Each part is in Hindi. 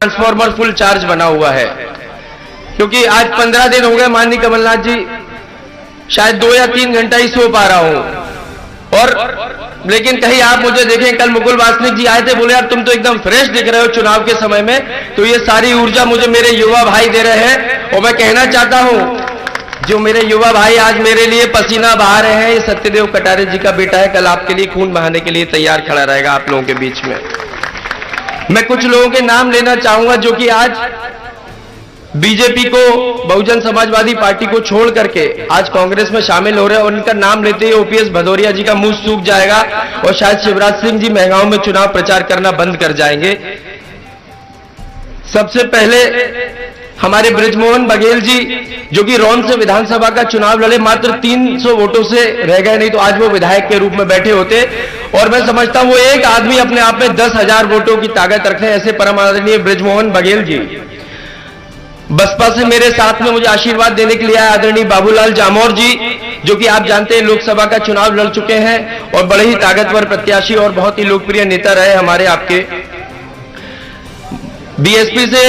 ट्रांसफॉर्मर फुल चार्ज बना हुआ है, क्योंकि आज 15 दिन हो गए माननीय कमलनाथ जी, शायद 2 या 3 घंटा ही सो पा रहा हूं। और लेकिन कहीं आप मुझे देखें, कल मुकुल वासनिक जी आए थे, बोले यार तुम तो एकदम फ्रेश दिख रहे हो चुनाव के समय में, तो ये सारी ऊर्जा मुझे मेरे युवा भाई दे रहे हैं। और मैं कहना चाहता हूं, जो मेरे युवा भाई आज मेरे लिए पसीना बहा रहे हैं, ये सत्यदेव कटारे जी का बेटा है, कल आपके लिए खून बहाने के लिए तैयार खड़ा रहेगा आप लोगों के बीच में। मैं कुछ लोगों के नाम लेना चाहूंगा जो कि आज बीजेपी को, बहुजन समाजवादी पार्टी को छोड़ करके आज कांग्रेस में शामिल हो रहे हैं, और उनका नाम लेते ही ओपीएस भदौरिया जी का मुंह सूख जाएगा और शायद शिवराज सिंह जी महगांव में चुनाव प्रचार करना बंद कर जाएंगे। सबसे पहले हमारे बृजमोहन बघेल जी, जो कि रौन से विधानसभा का चुनाव लड़े, मात्र 300 वोटों से रह गए, नहीं तो आज वो विधायक के रूप में बैठे होते। और मैं समझता हूं वो एक आदमी अपने आप में 10,000 वोटों की ताकत रखते हैं, ऐसे परम आदरणीय बृजमोहन बघेल जी। बसपा से मेरे साथ में मुझे आशीर्वाद देने के लिए आए आदरणीय बाबूलाल जामौर जी, जो कि आप जानते हैं लोकसभा का चुनाव लड़ चुके हैं और बड़े ही ताकतवर प्रत्याशी और बहुत ही लोकप्रिय नेता रहे हमारे आपके। बीएसपी से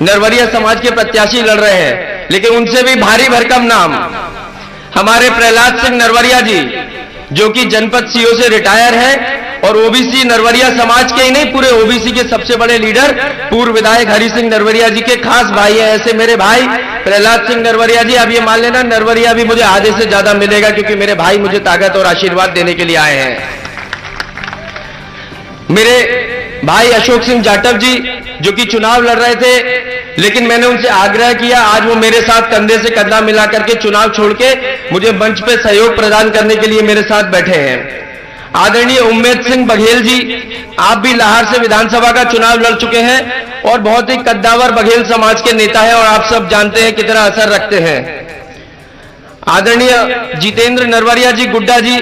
नरवरिया समाज के प्रत्याशी लड़ रहे हैं, लेकिन उनसे भी भारी भरकम नाम हमारे प्रहलाद सिंह नरवरिया जी, जो कि जनपद सीओ से रिटायर है और ओबीसी नरवरिया समाज के ही नहीं, पूरे ओबीसी के सबसे बड़े लीडर पूर्व विधायक हरि सिंह नरवरिया जी के खास भाई है। ऐसे मेरे भाई प्रहलाद सिंह नरवरिया जी, अब ये मान लेना नरवरिया भी मुझे आधे से ज्यादा मिलेगा, क्योंकि मेरे भाई मुझे ताकत और आशीर्वाद देने के लिए आए हैं। मेरे भाई अशोक सिंह जाटव जी, जो कि चुनाव लड़ रहे थे, लेकिन मैंने उनसे आग्रह किया, आज वो मेरे साथ कंधे से कंधा मिला करके चुनाव छोड़ के मुझे मंच पे सहयोग प्रदान करने के लिए मेरे साथ बैठे हैं। आदरणीय उम्मेद सिंह बघेल जी, आप भी लाहौर से विधानसभा का चुनाव लड़ चुके हैं और बहुत ही कद्दावर बघेल समाज के नेता हैं, और आप सब जानते हैं कितना असर रखते हैं। आदरणीय जितेंद्र नरवरिया जी गुड्डा जी,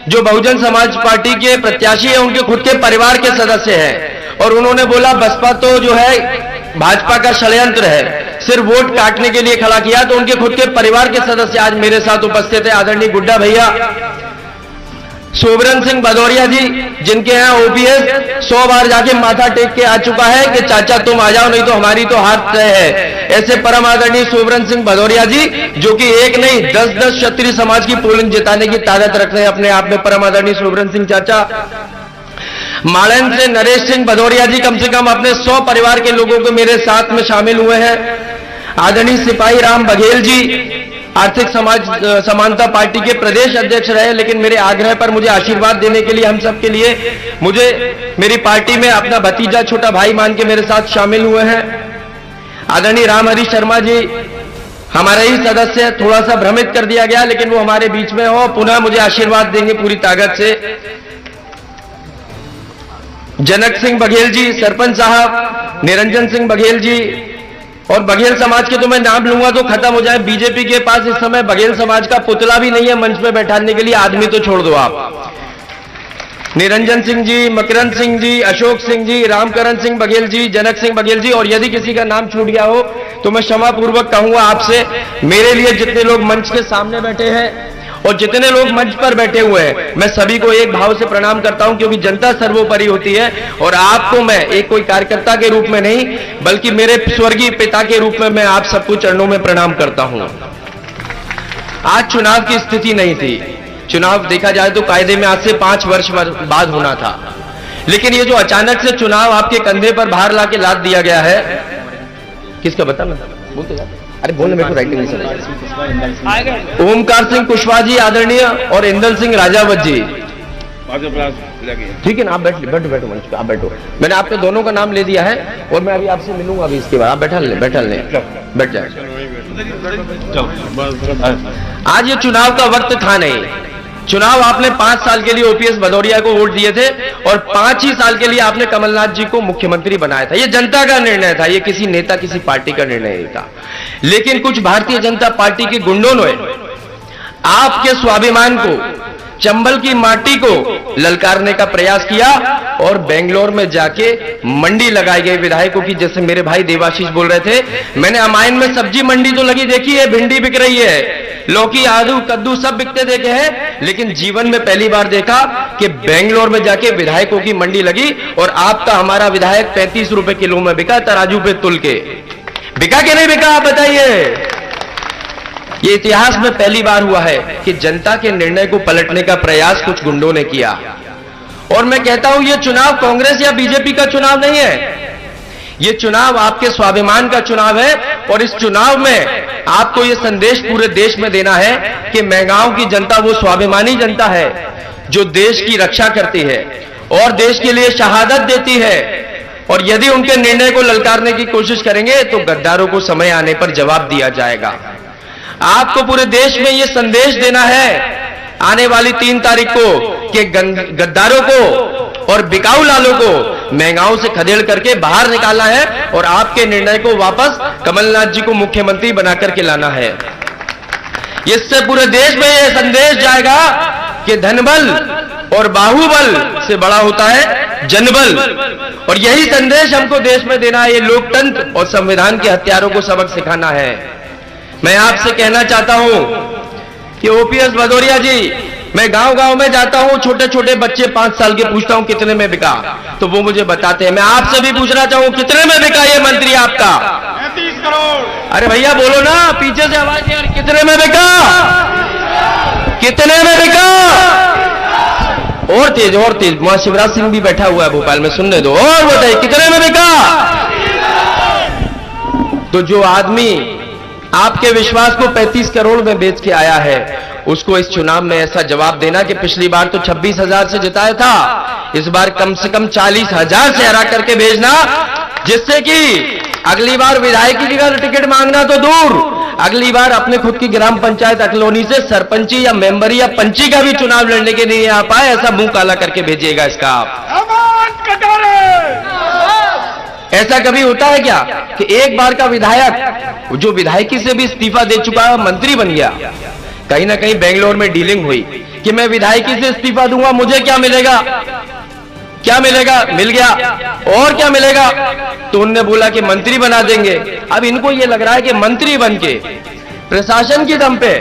जो बहुजन समाज पार्टी के प्रत्याशी हैं, उनके खुद के परिवार के सदस्य हैं, और उन्होंने बोला बसपा तो जो है भाजपा का षड्यंत्र है, सिर्फ वोट काटने के लिए खड़ा किया, तो उनके खुद के परिवार के सदस्य आज मेरे साथ उपस्थित है। आदरणीय गुड्डा भैया, सोबरन सिंह भदौरिया जी, जिनके यहां ओपीएस 100 बार जाके माथा टेक के आ चुका है कि चाचा तुम आ जाओ, नहीं तो हमारी तो हार तय है। ऐसे परम आदरणीय सोबरन सिंह भदौरिया जी, जो कि एक नहीं 10-10 क्षत्रिय समाज की पोलिंग जिताने की ताकत रखते हैं अपने आप में, परम आदरणीय सोबरन सिंह चाचा। माड़न से नरेश सिंह भदौरिया जी, कम से कम अपने 100 परिवार के लोगों को मेरे साथ में शामिल हुए हैं। आदरणीय सिपाही राम बघेल जी, आर्थिक समानता पार्टी के प्रदेश अध्यक्ष रहे, लेकिन मेरे आग्रह पर मुझे आशीर्वाद देने के लिए, हम सब के लिए, मुझे मेरी पार्टी में अपना भतीजा छोटा भाई मान के मेरे साथ शामिल हुए हैं। आदरणीय रामहरि शर्मा जी, हमारे ही सदस्य, थोड़ा सा भ्रमित कर दिया गया, लेकिन वो हमारे बीच में हो, पुनः मुझे आशीर्वाद देंगे पूरी ताकत से। जनक सिंह बघेल जी सरपंच साहब, निरंजन सिंह बघेल जी, और बघेल समाज के तो मैं नाम लूंगा तो खत्म हो जाए। बीजेपी के पास इस समय बघेल समाज का पुतला भी नहीं है मंच पे बैठाने के लिए, आदमी तो छोड़ दो आप। निरंजन सिंह जी, मकरंद सिंह जी, अशोक सिंह जी, रामकरण सिंह बघेल जी, जनक सिंह बघेल जी, और यदि किसी का नाम छूट गया हो तो मैं क्षमा पूर्वक कहूंगा आपसे। मेरे लिए जितने लोग मंच के सामने बैठे हैं और जितने लोग मंच पर बैठे हुए हैं, मैं सभी को एक भाव से प्रणाम करता हूं, क्योंकि जनता सर्वोपरि होती है, और आपको मैं एक कोई कार्यकर्ता के रूप में नहीं, बल्कि मेरे स्वर्गीय पिता के रूप में मैं आप सबको चरणों में प्रणाम करता हूं। आज चुनाव की स्थिति नहीं थी, चुनाव देखा जाए तो कायदे में आज से 5 वर्ष बाद होना था, लेकिन ये जो अचानक से चुनाव आपके कंधे पर भार लाके लाद दिया गया है, किसका बता मैं बोलते जाते, अरे बोलने मेरे को राइटिंग नहीं समझ। ओमकार सिंह कुशवाहा जी आदरणीय, और इंदल सिंह राजावत जी। ठीक है ना, आप बैठो मंच पे, आप बैठो। मैंने आपके दोनों का नाम ले दिया है और मैं अभी आपसे मिलूंगा अभी इसके बाद। आप बैठ जाए। आज ये चुनाव का वक्त था नहीं, चुनाव आपने 5 साल के लिए ओपीएस भदौरिया को वोट दिए थे और 5 ही साल के लिए आपने कमलनाथ जी को मुख्यमंत्री बनाया था। ये जनता का निर्णय था, ये किसी नेता किसी पार्टी का निर्णय नहीं था। लेकिन कुछ भारतीय जनता पार्टी के गुंडों ने आपके स्वाभिमान को, चंबल की माटी को ललकारने का प्रयास किया और बेंगलोर में जाके मंडी लगाई गई विधायकों की। जैसे मेरे भाई देवाशीष बोल रहे थे, मैंने अमाइन में सब्जी मंडी तो लगी देखी है, भिंडी बिक रही है, लौकी, आलू, कद्दू सब बिकते देखे हैं, लेकिन जीवन में पहली बार देखा कि बेंगलोर में जाके विधायकों की मंडी लगी और आपका हमारा विधायक 35 रुपए किलो में बिका, तराजू पे तुल के। बिका कि नहीं बिका, आप बताइए। ये इतिहास में पहली बार हुआ है कि जनता के निर्णय को पलटने का प्रयास कुछ गुंडों ने किया। और मैं कहता हूं, ये चुनाव कांग्रेस या बीजेपी का चुनाव नहीं है, ये चुनाव आपके स्वाभिमान का चुनाव है। और इस चुनाव में आपको ये संदेश पूरे देश में देना है कि मैगांव की जनता वो स्वाभिमानी जनता है जो देश की रक्षा करती है और देश के लिए शहादत देती है। और यदि उनके निर्णय को ललकारने की कोशिश करेंगे तो गद्दारों को समय आने पर जवाब दिया जाएगा। आपको पूरे देश में यह संदेश देना है आने वाली 3 तारीख को कि गद्दारों को और बिकाऊ लालों को मैगांव से खदेड़ करके बाहर निकालना है और आपके निर्णय को वापस कमलनाथ जी को मुख्यमंत्री बनाकर के लाना है। इससे पूरे देश में यह संदेश जाएगा कि धनबल और बाहुबल से बड़ा होता है जनबल। और यही संदेश हमको देश में देना है। ये लोकतंत्र और संविधान के हत्यारों को सबक सिखाना है। मैं आपसे कहना चाहता हूं कि ओपीएस भदौरिया जी, मैं गांव-गांव में जाता हूं, छोटे छोटे बच्चे 5 साल के पूछता हूं कितने में बिका, तो वो मुझे बताते हैं। मैं आपसे भी पूछना चाहूं कितने में बिका ये मंत्री आपका? 35 करोड़। अरे भैया बोलो ना, पीछे से आवाज यार, कितने में बिका? कितने में बिका? और तेज वहां शिवराज सिंह भी बैठा हुआ है भोपाल में, सुनने दो। और बताइए कितने में बिका? तो जो आदमी आपके विश्वास को 35 करोड़ में बेच के आया है, उसको इस चुनाव में ऐसा जवाब देना कि पिछली बार तो 26,000 से जिताया था, इस बार कम से कम 40,000 से हरा करके भेजना, जिससे कि अगली बार विधायक की जगह टिकट मांगना तो दूर, अगली बार अपने खुद की ग्राम पंचायत अकलोनी से सरपंची या मेंबरी या पंची का भी चुनाव लड़ने के लिए आ पाए, ऐसा मुंह काला करके भेजिएगा इसका आप। ऐसा कभी होता है क्या कि एक बार का विधायक जो विधायकी से भी इस्तीफा दे चुका है मंत्री बन गया? कहीं ना कहीं बेंगलोर में डीलिंग हुई कि मैं विधायकी से इस्तीफा दूंगा, मुझे क्या मिलेगा? क्या मिलेगा? मिल गया। और क्या मिलेगा? तो उनने बोला कि मंत्री बना देंगे। अब इनको यह लग रहा है कि मंत्री बनके प्रशासन की दम पे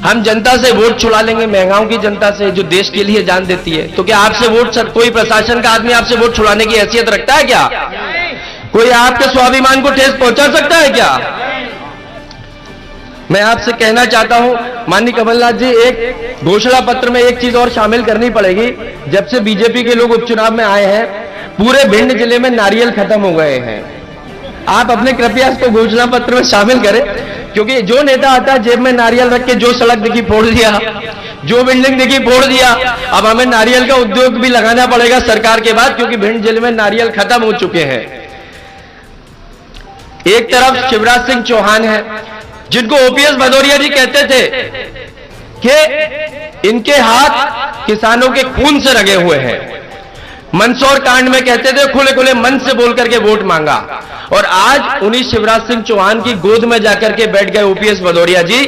हम जनता से वोट छुड़ा लेंगे, मैगांव की जनता से जो देश के लिए जान देती है। तो क्या आपसे वोट, कोई प्रशासन का आदमी आपसे वोट छुड़ाने की हैसियत रखता है क्या? कोई आपके स्वाभिमान को ठेस पहुंचा सकता है क्या? मैं आपसे कहना चाहता हूं माननीय कमलनाथ जी, एक घोषणा पत्र में एक चीज और शामिल करनी पड़ेगी। जब से बीजेपी के लोग उपचुनाव में आए हैं, पूरे भिंड जिले में नारियल खत्म हो गए हैं। आप अपने कृपया इसको घोषणा पत्र में शामिल करें, क्योंकि जो नेता आता है जेब में नारियल रख के जो सड़क दिखी फोड़ दिया, जो बिल्डिंग दिखी फोड़ दिया। अब हमें नारियल का उद्योग भी लगाना पड़ेगा सरकार के बाद, क्योंकि भिंड जिले में नारियल खत्म हो चुके हैं। एक तरफ शिवराज सिंह चौहान है, जिनको ओपीएस भदौरिया जी कहते थे कि इनके हाथ किसानों के खून से रगे हुए हैं। मंदसौर कांड में कहते थे खुले खुले मन से बोल करके वोट मांगा, और आज उन्हीं शिवराज सिंह चौहान की गोद में जाकर के बैठ गए ओपीएस भदौरिया जी।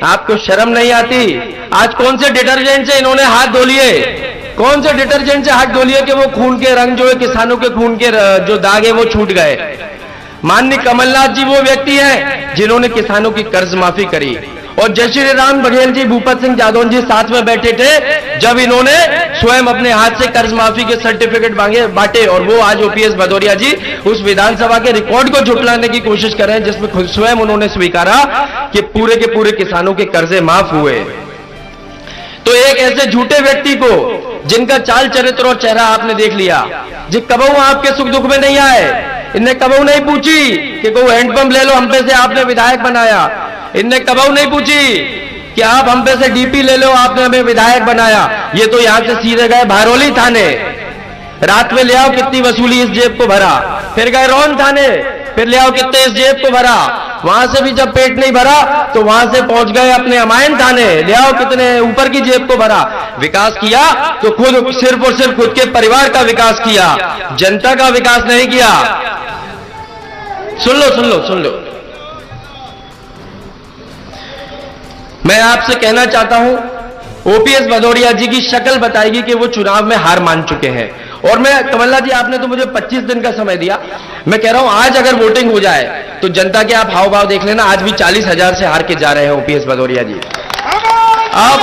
आपको शर्म नहीं आती? आज कौन से डिटर्जेंट से इन्होंने हाथ धो लिए? कौन से डिटर्जेंट से हाथ धो लिए कि वो खून के रंग जो है, किसानों के खून के जो दाग है वो छूट गए? माननीय कमलनाथ जी वो व्यक्ति हैं जिन्होंने किसानों की कर्ज माफी करी, और जय श्री राम बघेल जी, भूपत सिंह जादौन जी साथ में बैठे थे जब इन्होंने स्वयं अपने हाथ से कर्ज माफी के सर्टिफिकेट बांटे। और वो आज ओपीएस भदौरिया जी उस विधानसभा के रिकॉर्ड को झुटलाने की कोशिश कर रहे हैं, जिसमें खुद स्वयं उन्होंने स्वीकारा कि पूरे के पूरे किसानों के कर्जे माफ हुए। तो एक ऐसे झूठे व्यक्ति को, जिनका चाल चरित्र और चेहरा आपने देख लिया, जो कबहू आपके सुख दुख में नहीं आए, इनने कबहू नहीं पूछी कि कोई हैंडपंप ले लो, हम पे से आपने विधायक बनाया। इनने कबहू नहीं पूछी कि आप हम पे से डीपी ले लो, आपने हमें विधायक बनाया। ये तो यहां से सीधे गए भारोली थाने, रात में ले आओ कितनी वसूली इस जेब को भरा, फिर गए रौन थाने, फिर ले आओ कितने इस जेब को भरा, वहां से भी जब पेट नहीं भरा तो वहां से पहुंच गए अपने अमायन थाने, ले आओ कितने ऊपर की जेब को भरा। विकास किया तो खुद सिर्फ और सिर्फ खुद के परिवार का विकास किया, जनता का विकास नहीं किया। सुन लो। मैं आपसे कहना चाहता हूं, ओपीएस भदौरिया जी की शक्ल बताएगी कि वो चुनाव में हार मान चुके हैं, और मैं कमलनाथ जी, आपने तो मुझे 25 दिन का समय दिया। मैं कह रहा हूं आज अगर वोटिंग हो जाए तो जनता के आप हाव भाव देख लेना। आज भी 40,000 से हार के जा रहे हैं ओपीएस भदौरिया जी। आप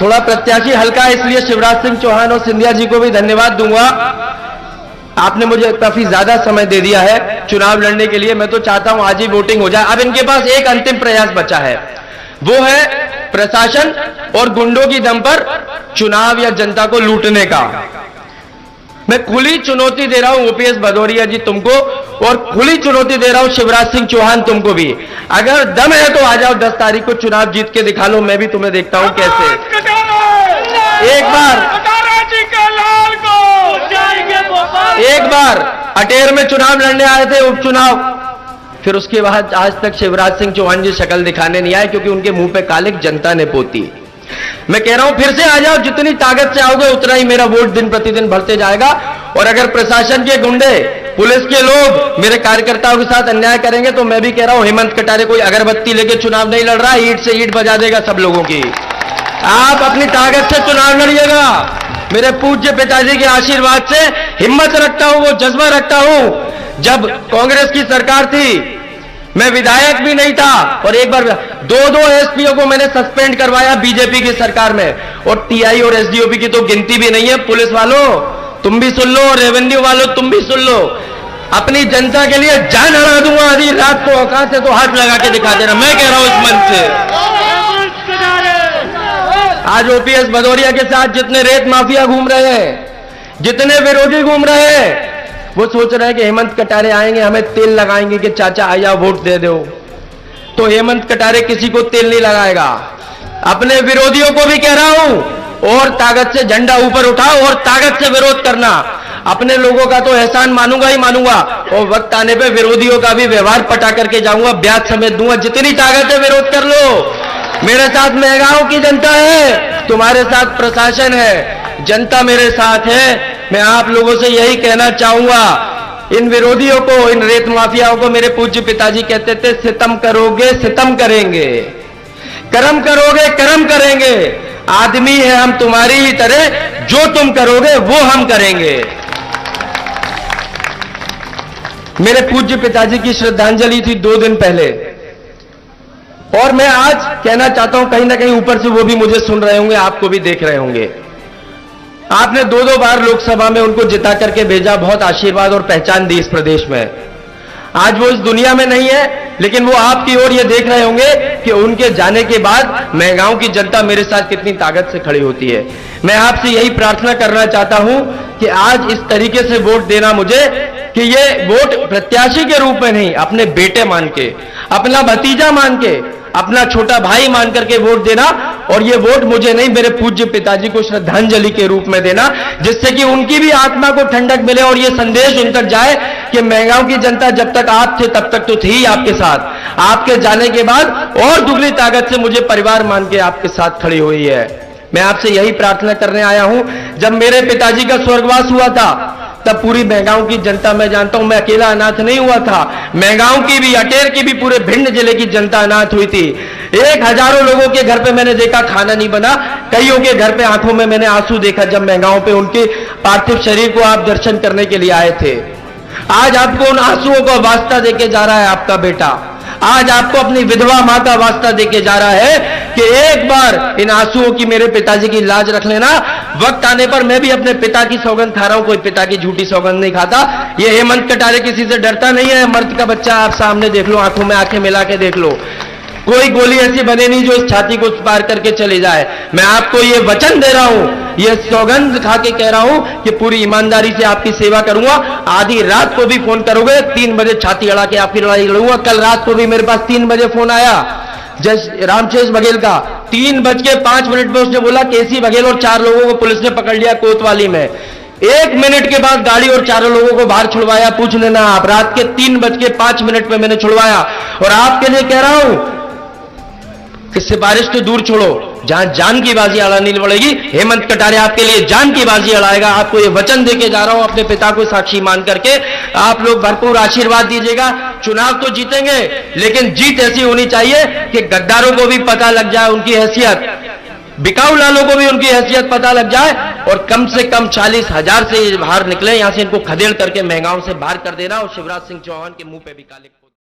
थोड़ा प्रत्याशी हल्का है, इसलिए शिवराज सिंह चौहान और सिंधिया जी को भी धन्यवाद दूंगा। आपने मुझे काफी ज्यादा समय दे दिया है चुनाव लड़ने के लिए। मैं तो चाहता हूं आज ही वोटिंग हो जाए। अब इनके पास एक अंतिम प्रयास बचा है, वो है प्रशासन और गुंडों की दम पर चुनाव या जनता को लूटने का। मैं खुली चुनौती दे रहा हूं ओपीएस भदौरिया जी तुमको, और खुली चुनौती दे रहा हूं शिवराज सिंह चौहान तुमको भी। अगर दम है तो आ जाओ 10 तारीख को चुनाव जीत के दिखा लो, मैं भी तुम्हें देखता हूं कैसे। एक बार अटेर में चुनाव लड़ने आए थे, उपचुनाव, फिर उसके बाद आज तक शिवराज सिंह चौहान जी शक्ल दिखाने नहीं आए, क्योंकि उनके मुंह पे कालिक जनता ने पोती। मैं कह रहा हूं फिर से आ जाओ, जितनी ताकत से आओगे उतना ही मेरा वोट दिन प्रतिदिन बढ़ते जाएगा। और अगर प्रशासन के गुंडे, पुलिस के लोग मेरे कार्यकर्ताओं के साथ अन्याय करेंगे तो मैं भी कह रहा हूं हेमंत कटारे कोई अगरबत्ती लेके चुनाव नहीं लड़ रहा, ईंट से ईंट बजा देगा सब लोगों की। आप अपनी ताकत से चुनाव लड़िएगा। मेरे पूज्य पिताजी के आशीर्वाद से हिम्मत रखता हूं, वो जज्बा रखता हूं। जब कांग्रेस की सरकार थी मैं विधायक भी नहीं था, और एक बार 2 एसपीओ को मैंने सस्पेंड करवाया बीजेपी की सरकार में, और टीआई और एसडीओपी की तो गिनती भी नहीं है। पुलिस वालों तुम भी सुन लो, रेवेन्यू वालों तुम भी सुन लो, अपनी जनता के लिए जान अड़ा दूंगा आधी रात को, औकात से तो हाथ लगा के दिखा देना। मैं कह रहा हूं इस मंच से। आज ओपीएस भदौरिया के साथ जितने रेत माफिया घूम रहे हैं, जितने विरोधी घूम रहे हैं, वो सोच रहे हैं कि हेमंत कटारे आएंगे हमें तेल लगाएंगे कि चाचा आया वोट दे दो। तो हेमंत कटारे किसी को तेल नहीं लगाएगा। अपने विरोधियों को भी कह रहा हूं, और ताकत से झंडा ऊपर उठाओ और ताकत से विरोध करना। अपने लोगों का तो एहसान मानूंगा ही मानूंगा, और वक्त आने पे विरोधियों का भी व्यवहार पटा करके जाऊंगा, ब्याज समेत दूंगा। जितनी ताकत है विरोध कर लो। मेरे साथ महंगाओं की जनता है, तुम्हारे साथ प्रशासन है, जनता मेरे साथ है। मैं आप लोगों से यही कहना चाहूंगा, इन विरोधियों को, इन रेत माफियाओं को मेरे पूज्य पिताजी कहते थे, सितम करोगे सितम करेंगे, कर्म करोगे कर्म करेंगे। आदमी है हम तुम्हारी ही तरह, जो तुम करोगे वो हम करेंगे। मेरे पूज्य पिताजी की श्रद्धांजलि थी 2 दिन पहले, और मैं आज कहना चाहता हूं, कहीं ना कहीं ऊपर से वो भी मुझे सुन रहे होंगे, आपको भी देख रहे होंगे। आपने 2 बार लोकसभा में उनको जिता करके भेजा, बहुत आशीर्वाद और पहचान दी इस प्रदेश में। आज वो इस दुनिया में नहीं है, लेकिन वो आपकी ओर ये देख रहे होंगे कि उनके जाने के बाद महंगाओं की जनता मेरे साथ कितनी ताकत से खड़ी होती है। मैं आपसे यही प्रार्थना करना चाहता हूं कि आज इस तरीके से वोट देना मुझे, कि ये वोट प्रत्याशी के रूप में नहीं, अपने बेटे मान के, अपना भतीजा मान के, अपना छोटा भाई मान करके वोट देना। और ये वोट मुझे नहीं, मेरे पूज्य पिताजी को श्रद्धांजलि के रूप में देना, जिससे कि उनकी भी आत्मा को ठंडक मिले और ये संदेश उन तक जाए कि महंगाओं की जनता जब तक आप थे तब तक तो थी ही आपके साथ, आपके जाने के बाद और दुगनी ताकत से मुझे परिवार मान के आपके साथ खड़ी हुई है। मैं आपसे यही प्रार्थना करने आया हूं। जब मेरे पिताजी का स्वर्गवास हुआ था तब पूरी महंगाओं की जनता, मैं जानता हूं, मैं अकेला अनाथ नहीं हुआ था, महंगाओं की भी, अटेर की भी, पूरे भिंड जिले की जनता अनाथ हुई थी। 1000 लोगों के घर पे मैंने देखा खाना नहीं बना, कईयों के घर पे आंखों में मैंने आंसू देखा जब महंगाओं पे उनके पार्थिव शरीर को आप दर्शन करने के लिए आए थे। आज आपको उन आंसुओं का वास्ता देके जा रहा है आपका बेटा। आज आपको अपनी विधवा मां का वास्ता देके जा रहा है कि एक बार इन आंसुओं की, मेरे पिताजी की लाज रख लेना। वक्त आने पर मैं भी अपने पिता की सौगंध खा रहा हूं, कोई पिता की झूठी सौगंध नहीं खाता। ये हेमंत कटारे किसी से डरता नहीं है, मर्द का बच्चा। आप सामने देख लो, आंखों में आंखें मिला के देख लो, कोई गोली ऐसी बने नहीं जो इस छाती को पार करके चले जाए। मैं आपको ये वचन दे रहा हूं, ये सौगंध खा के कह रहा हूं कि पूरी ईमानदारी से आपकी सेवा करूंगा। आधी रात को भी फोन करोगे, 3 बजे छाती अड़ा के आपकी लड़ाई लड़ूंगा। कल रात को भी मेरे पास 3 बजे फोन आया रामचेश बघेल का, 3:05 में उसने बोला केसी बघेल और 4 लोगों को पुलिस ने पकड़ लिया कोतवाली में। 1 मिनट के बाद गाड़ी और 4 लोगों को बाहर छुड़वाया। पूछ लेना आप, रात के 3:05 में मैंने छुड़वाया। और आपके लिए कह रहा हूं कि सिफारिश तो दूर छोड़ो, जहां जान की बाजी अड़ानी पड़ेगी, हेमंत कटारे आपके लिए जान की बाजी अड़ाएगा। आपको ये वचन देके जा रहा हूं अपने पिता को साक्षी मान करके। आप लोग भरपूर आशीर्वाद दीजिएगा। चुनाव तो जीतेंगे, लेकिन जीत ऐसी होनी चाहिए कि गद्दारों को भी पता लग जाए उनकी हैसियत, बिकाऊ लालों को भी उनकी हैसियत पता लग जाए, और कम से कम 40,000 से ये बाहर निकले, यहां से इनको खदेड़ करके महंगाओं से बाहर कर देना और शिवराज सिंह चौहान के मुंह पे भी काले